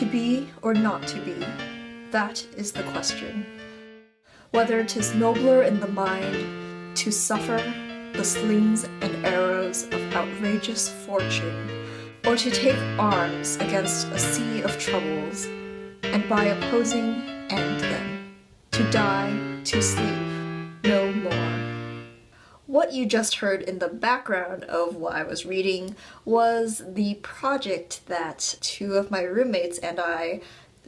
To be or not to be, that is the question. Whether 'tis nobler in the mind to suffer the slings and arrows of outrageous fortune, or to take arms against a sea of troubles, and by opposing end them, to die, to sleep no more. What you just heard in the background of what I was reading was the project that two of my roommates and I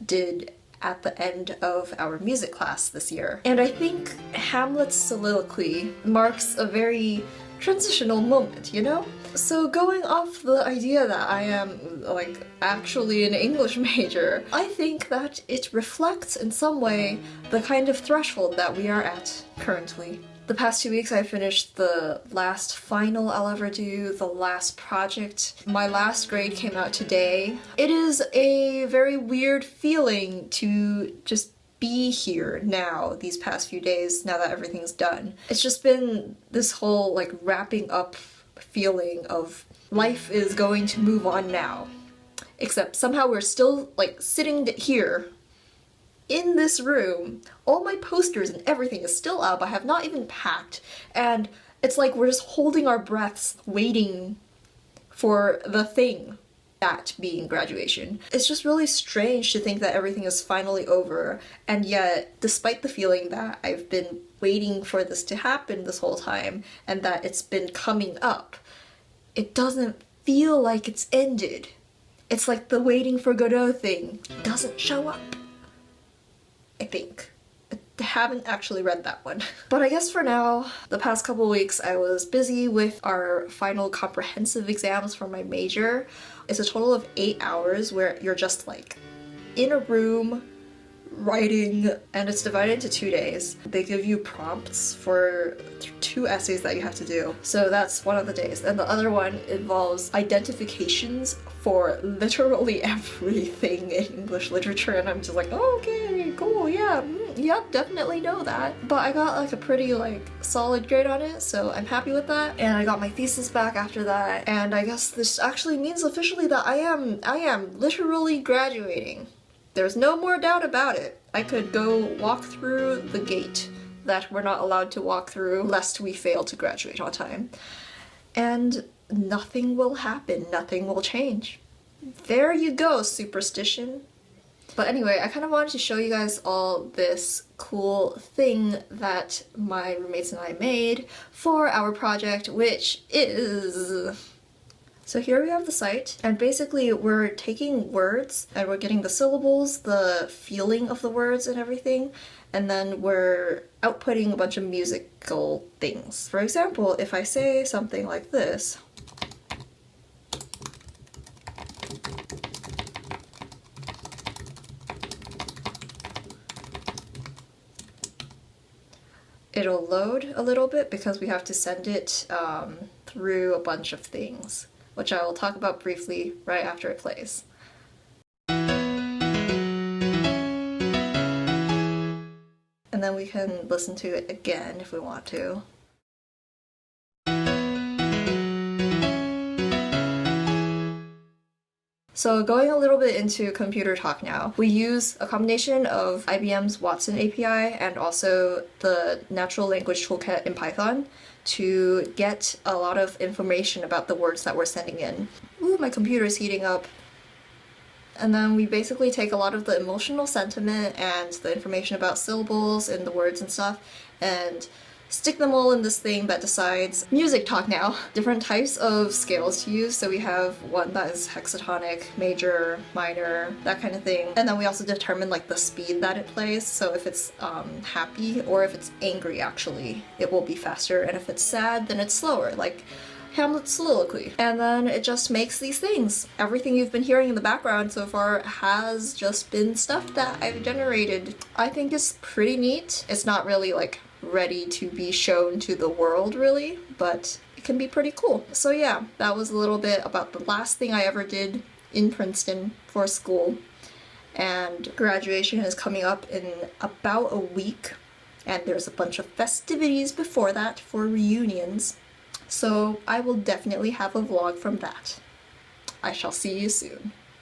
did at the end of our music class this year. And I think Hamlet's soliloquy marks a very transitional moment, you know? So going off the idea that I am, like, actually an English major, I think that it reflects in some way the kind of threshold that we are at currently. The past 2 weeks I finished the last final I'll ever do, the last project. My last grade came out today. It is a very weird feeling to just be here now, these past few days, now that everything's done. It's just been this whole like wrapping up feeling of life is going to move on now. Except somehow we're still like sitting here in this room. All my posters and everything is still up. I have not even packed. And it's like we're just holding our breaths, waiting for the thing, that being graduation. It's just really strange to think that everything is finally over, and yet, despite the feeling that I've been waiting for this to happen this whole time, and that it's been coming up, it doesn't feel like it's ended. It's like the waiting for Godot thing doesn't show up. I think. I haven't actually read that one. But I guess for now, the past couple weeks I was busy with our final comprehensive exams for my major. It's a total of 8 hours where you're just like in a room writing, and it's divided into 2 days. They give you prompts for 2 essays that you have to do. So that's one of the days. And the other one involves identifications for literally everything in English literature, and I'm just like, oh, okay, cool, yeah, yep, definitely know that. But I got like a pretty like solid grade on it, so I'm happy with that. And I got my thesis back after that, and I guess this actually means officially that I am literally graduating. There's no more doubt about it. I could go walk through the gate that we're not allowed to walk through lest we fail to graduate on time. And nothing will happen, nothing will change. There you go, superstition. But anyway, I kind of wanted to show you guys all this cool thing that my roommates and I made for our project, which is... So here we have the site, and basically we're taking words and we're getting the syllables, the feeling of the words and everything, and then we're outputting a bunch of musical things. For example, if I say something like this, it'll load a little bit because we have to send it through a bunch of things, which I will talk about briefly right after it plays. And then we can listen to it again if we want to. So going a little bit into computer talk now, we use a combination of IBM's Watson API and also the Natural Language Toolkit in Python to get a lot of information about the words that we're sending in. Ooh, my computer's heating up. And then we basically take a lot of the emotional sentiment and the information about syllables and the words and stuff and stick them all in this thing that decides music talk now. Different types of scales to use, so we have one that is hexatonic, major, minor, that kind of thing. And then we also determine like the speed that it plays, so if it's happy or if it's angry actually, it will be faster, and if it's sad then it's slower, like Hamlet's soliloquy. And then it just makes these things. Everything you've been hearing in the background so far has just been stuff that I've generated. I think it's pretty neat. It's not really like ready to be shown to the world really, but it can be pretty cool. So yeah, that was a little bit about the last thing I ever did in Princeton for school. And graduation is coming up in about a week, and there's a bunch of festivities before that for reunions. So I will definitely have a vlog from that. I shall see you soon.